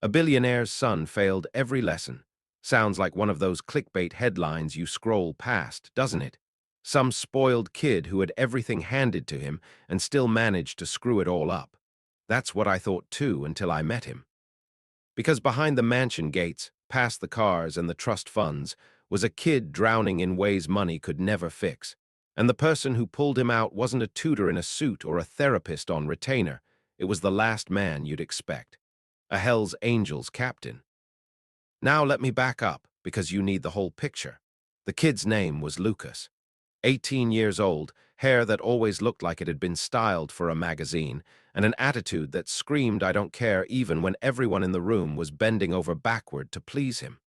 A billionaire's son failed every lesson. Sounds like one of those clickbait headlines you scroll past, doesn't it? Some spoiled kid who had everything handed to him and still managed to screw it all up. That's what I thought too until I met him. Because behind the mansion gates, past the cars and the trust funds, was a kid drowning in ways money could never fix. And the person who pulled him out wasn't a tutor in a suit or a therapist on retainer. It was the last man you'd expect. A Hell's Angels captain. Now let me back up, because you need the whole picture. The kid's name was Lucas. 18 years old, hair that always looked like it had been styled for a magazine, and an attitude that screamed I don't care even when everyone in the room was bending over backward to please him.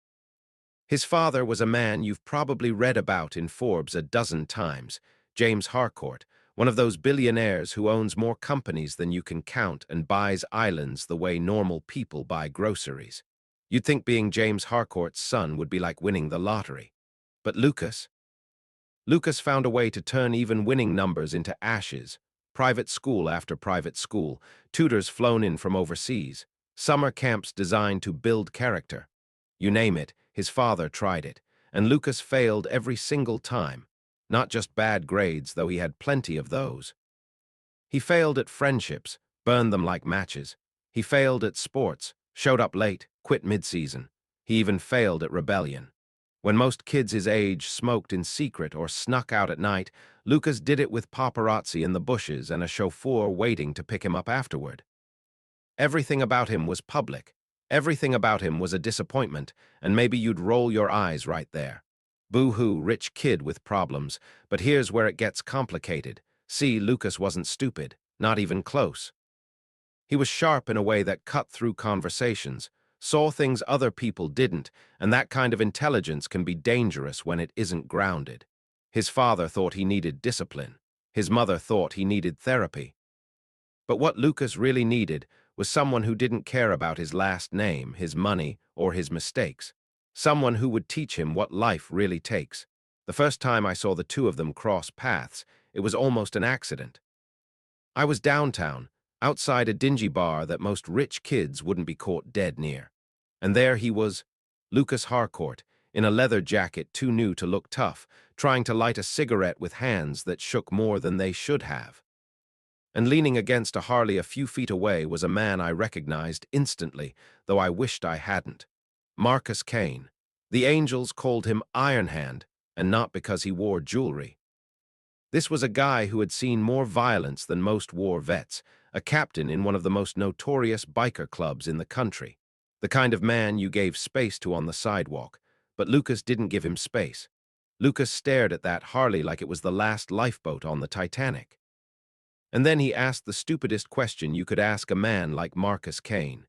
His father was a man you've probably read about in Forbes a dozen times, James Harcourt, one of those billionaires who owns more companies than you can count and buys islands the way normal people buy groceries. You'd think being James Harcourt's son would be like winning the lottery. But Lucas found a way to turn even winning numbers into ashes. Private school after private school, tutors flown in from overseas, summer camps designed to build character. You name it, his father tried it, and Lucas failed every single time. Not just bad grades, though he had plenty of those. He failed at friendships, burned them like matches. He failed at sports, showed up late, quit mid-season. He even failed at rebellion. When most kids his age smoked in secret or snuck out at night, Lucas did it with paparazzi in the bushes and a chauffeur waiting to pick him up afterward. Everything about him was public. Everything about him was a disappointment, and maybe you'd roll your eyes right there. Boo-hoo, rich kid with problems, but here's where it gets complicated. See, Lucas wasn't stupid, not even close. He was sharp in a way that cut through conversations, saw things other people didn't, and that kind of intelligence can be dangerous when it isn't grounded. His father thought he needed discipline. His mother thought he needed therapy. But what Lucas really needed was someone who didn't care about his last name, his money, or his mistakes. Someone who would teach him what life really takes. The first time I saw the two of them cross paths, it was almost an accident. I was downtown, outside a dingy bar that most rich kids wouldn't be caught dead near. And there he was, Lucas Harcourt, in a leather jacket too new to look tough, trying to light a cigarette with hands that shook more than they should have. And leaning against a Harley a few feet away was a man I recognized instantly, though I wished I hadn't. Marcus Kane. The Angels called him Iron Hand, and not because he wore jewelry. This was a guy who had seen more violence than most war vets, a captain in one of the most notorious biker clubs in the country. The kind of man you gave space to on the sidewalk, but Lucas didn't give him space. Lucas stared at that Harley like it was the last lifeboat on the Titanic. And then he asked the stupidest question you could ask a man like Marcus Kane.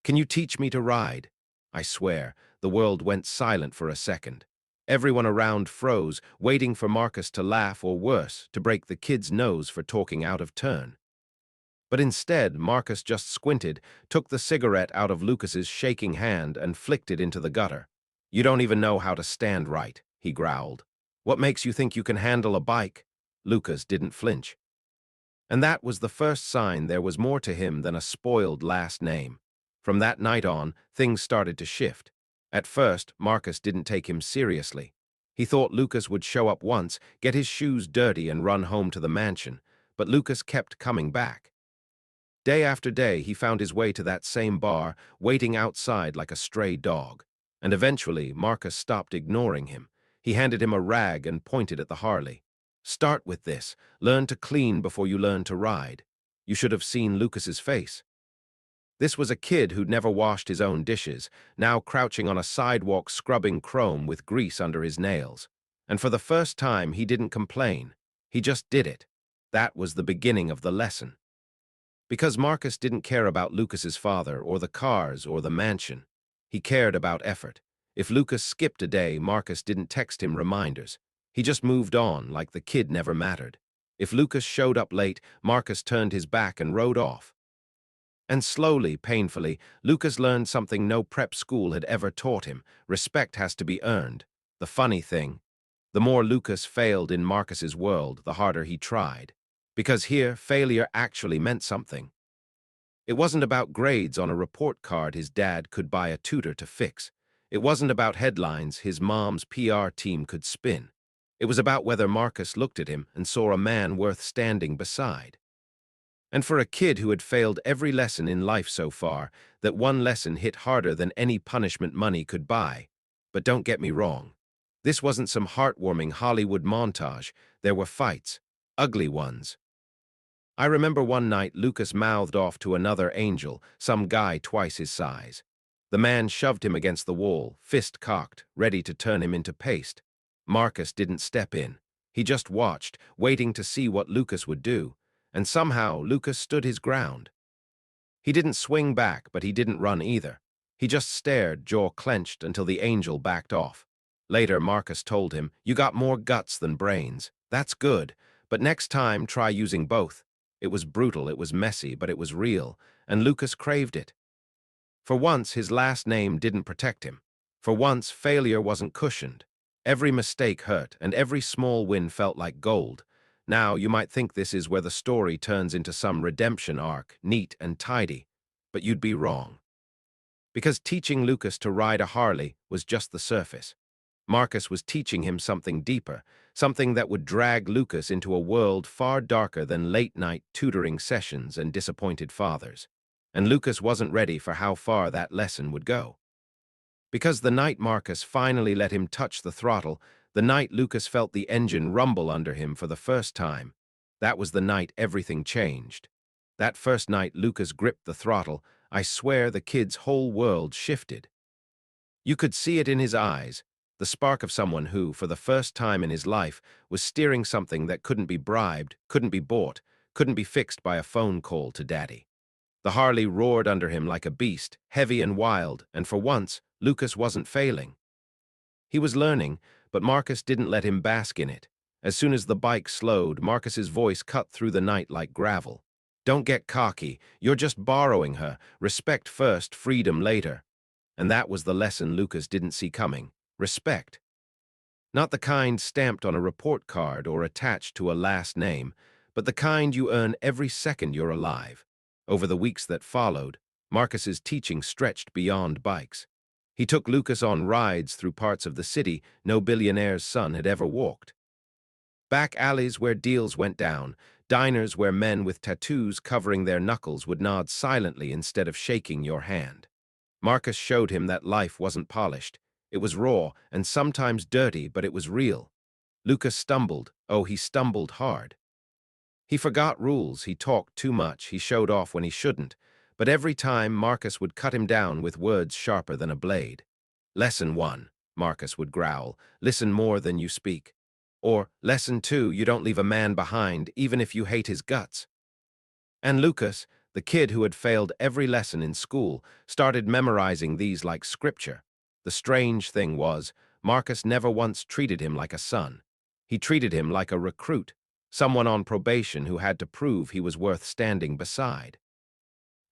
Can you teach me to ride? I swear, the world went silent for a second. Everyone around froze, waiting for Marcus to laugh or worse, to break the kid's nose for talking out of turn. But instead, Marcus just squinted, took the cigarette out of Lucas's shaking hand and flicked it into the gutter. You don't even know how to stand right, he growled. What makes you think you can handle a bike? Lucas didn't flinch. And that was the first sign there was more to him than a spoiled last name. From that night on, things started to shift. At first, Marcus didn't take him seriously. He thought Lucas would show up once, get his shoes dirty and run home to the mansion, but Lucas kept coming back. Day after day, he found his way to that same bar, waiting outside like a stray dog. And eventually, Marcus stopped ignoring him. He handed him a rag and pointed at the Harley. Start with this. Learn to clean before you learn to ride. You should have seen Lucas's face. This was a kid who'd never washed his own dishes, now crouching on a sidewalk scrubbing chrome with grease under his nails. And for the first time, he didn't complain. He just did it. That was the beginning of the lesson. Because Marcus didn't care about Lucas's father or the cars or the mansion. He cared about effort. If Lucas skipped a day, Marcus didn't text him reminders. He just moved on like the kid never mattered. If Lucas showed up late, Marcus turned his back and rode off. And slowly, painfully, Lucas learned something no prep school had ever taught him. Respect has to be earned. The funny thing, the more Lucas failed in Marcus's world, the harder he tried. Because here, failure actually meant something. It wasn't about grades on a report card his dad could buy a tutor to fix. It wasn't about headlines his mom's PR team could spin. It was about whether Marcus looked at him and saw a man worth standing beside. And for a kid who had failed every lesson in life so far, that one lesson hit harder than any punishment money could buy. But don't get me wrong. This wasn't some heartwarming Hollywood montage. There were fights, ugly ones. I remember one night Lucas mouthed off to another angel, some guy twice his size. The man shoved him against the wall, fist cocked, ready to turn him into paste. Marcus didn't step in. He just watched, waiting to see what Lucas would do, and somehow Lucas stood his ground. He didn't swing back, but he didn't run either. He just stared, jaw clenched, until the angel backed off. Later, Marcus told him, "You got more guts than brains. That's good, but next time try using both." It was brutal, it was messy, but it was real, and Lucas craved it. For once, his last name didn't protect him. For once, failure wasn't cushioned. Every mistake hurt, and every small win felt like gold. Now, you might think this is where the story turns into some redemption arc, neat and tidy, but you'd be wrong. Because teaching Lucas to ride a Harley was just the surface. Marcus was teaching him something deeper, something that would drag Lucas into a world far darker than late-night tutoring sessions and disappointed fathers. And Lucas wasn't ready for how far that lesson would go. Because the night Marcus finally let him touch the throttle, the night Lucas felt the engine rumble under him for the first time, that was the night everything changed. That first night Lucas gripped the throttle, I swear the kid's whole world shifted. You could see it in his eyes, the spark of someone who, for the first time in his life, was steering something that couldn't be bribed, couldn't be bought, couldn't be fixed by a phone call to daddy. The Harley roared under him like a beast, heavy and wild, and for once, Lucas wasn't failing. He was learning, but Marcus didn't let him bask in it. As soon as the bike slowed, Marcus's voice cut through the night like gravel. "Don't get cocky. You're just borrowing her. Respect first, freedom later." And that was the lesson Lucas didn't see coming. Respect. Not the kind stamped on a report card or attached to a last name, but the kind you earn every second you're alive. Over the weeks that followed, Marcus's teaching stretched beyond bikes. He took Lucas on rides through parts of the city no billionaire's son had ever walked. Back alleys where deals went down, diners where men with tattoos covering their knuckles would nod silently instead of shaking your hand. Marcus showed him that life wasn't polished. It was raw and sometimes dirty, but it was real. Lucas stumbled. Oh, he stumbled hard. He forgot rules, he talked too much, he showed off when he shouldn't, but every time Marcus would cut him down with words sharper than a blade. "Lesson 1, Marcus would growl, "listen more than you speak." Or, "Lesson 2, you don't leave a man behind, even if you hate his guts." And Lucas, the kid who had failed every lesson in school, started memorizing these like scripture. The strange thing was, Marcus never once treated him like a son. He treated him like a recruit, someone on probation who had to prove he was worth standing beside.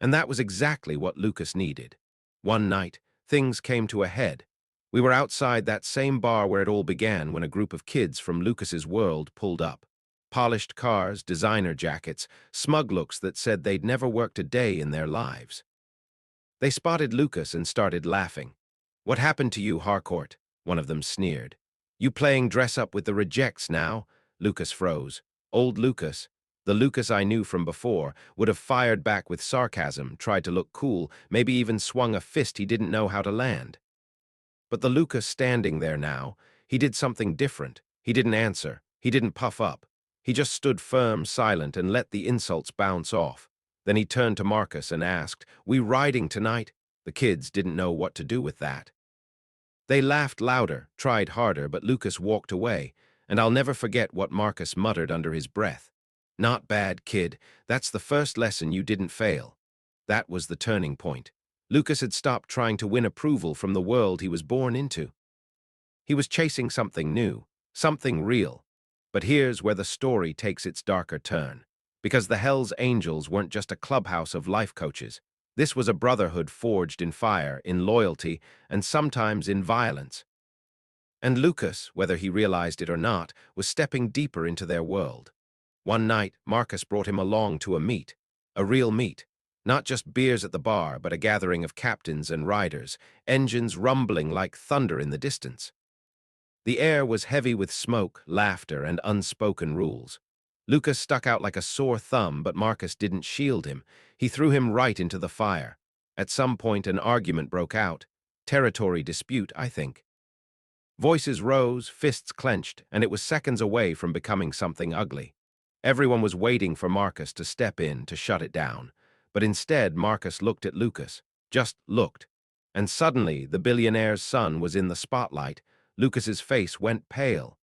And that was exactly what Lucas needed. One night, things came to a head. We were outside that same bar where it all began when a group of kids from Lucas's world pulled up. Polished cars, designer jackets, smug looks that said they'd never worked a day in their lives. They spotted Lucas and started laughing. "What happened to you, Harcourt?" one of them sneered. "You playing dress-up with the rejects now?" Lucas froze. Old Lucas, the Lucas I knew from before, would have fired back with sarcasm, tried to look cool, maybe even swung a fist he didn't know how to land. But the Lucas standing there now, he did something different. He didn't answer. He didn't puff up. He just stood firm, silent, and let the insults bounce off. Then he turned to Marcus and asked, "We riding tonight?" The kids didn't know what to do with that. They laughed louder, tried harder, but Lucas walked away, and I'll never forget what Marcus muttered under his breath. "Not bad, kid. That's the first lesson you didn't fail." That was the turning point. Lucas had stopped trying to win approval from the world he was born into. He was chasing something new, something real. But here's where the story takes its darker turn. Because the Hells Angels weren't just a clubhouse of life coaches. This was a brotherhood forged in fire, in loyalty, and sometimes in violence. And Lucas, whether he realized it or not, was stepping deeper into their world. One night, Marcus brought him along to a meet, a real meet. Not just beers at the bar, but a gathering of captains and riders, engines rumbling like thunder in the distance. The air was heavy with smoke, laughter, and unspoken rules. Lucas stuck out like a sore thumb, but Marcus didn't shield him. He threw him right into the fire. At some point, an argument broke out. Territory dispute, I think. Voices rose, fists clenched, and it was seconds away from becoming something ugly. Everyone was waiting for Marcus to step in to shut it down. But instead, Marcus looked at Lucas. Just looked. And suddenly, the billionaire's son was in the spotlight. Lucas's face went pale.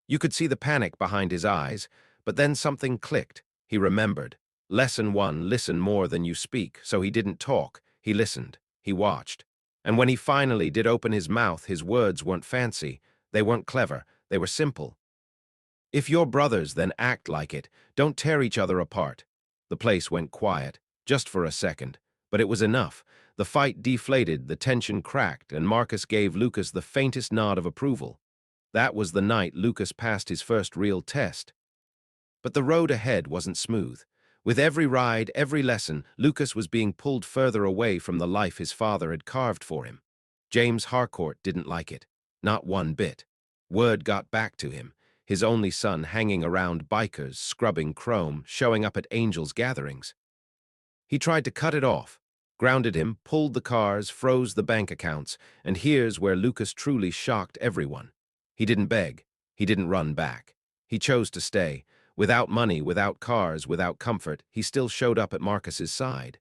You could see the panic behind his eyes, but then something clicked. He remembered. Lesson 1, listen more than you speak, so he didn't talk. He listened. He watched. And when he finally did open his mouth, his words weren't fancy. They weren't clever. They were simple. If you're brothers, then act like it. Don't tear each other apart. The place went quiet, just for a second. But it was enough. The fight deflated, the tension cracked, and Marcus gave Lucas the faintest nod of approval. That was the night Lucas passed his first real test. But the road ahead wasn't smooth. With every ride, every lesson, Lucas was being pulled further away from the life his father had carved for him. James Harcourt didn't like it. Not one bit. Word got back to him. His only son hanging around bikers, scrubbing chrome, showing up at angels' gatherings. He tried to cut it off, grounded him, pulled the cars, froze the bank accounts, and here's where Lucas truly shocked everyone. He didn't beg. He didn't run back. He chose to stay. Without money, without cars, without comfort, he still showed up at Marcus's side.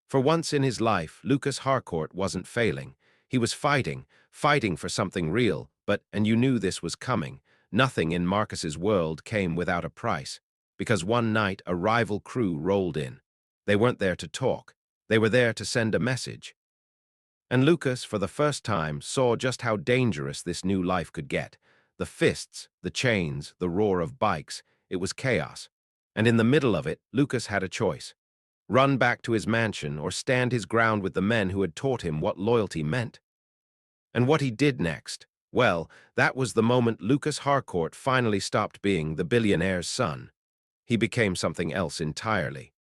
For once in his life, Lucas Harcourt wasn't failing. He was fighting for something real, and you knew this was coming. Nothing in Marcus's world came without a price, because one night a rival crew rolled in. They weren't there to talk. They were there to send a message. And Lucas, for the first time, saw just how dangerous this new life could get. The fists, the chains, the roar of bikes. It was chaos. And in the middle of it, Lucas had a choice. Run back to his mansion or stand his ground with the men who had taught him what loyalty meant. And what he did next, well, that was the moment Lucas Harcourt finally stopped being the billionaire's son. He became something else entirely.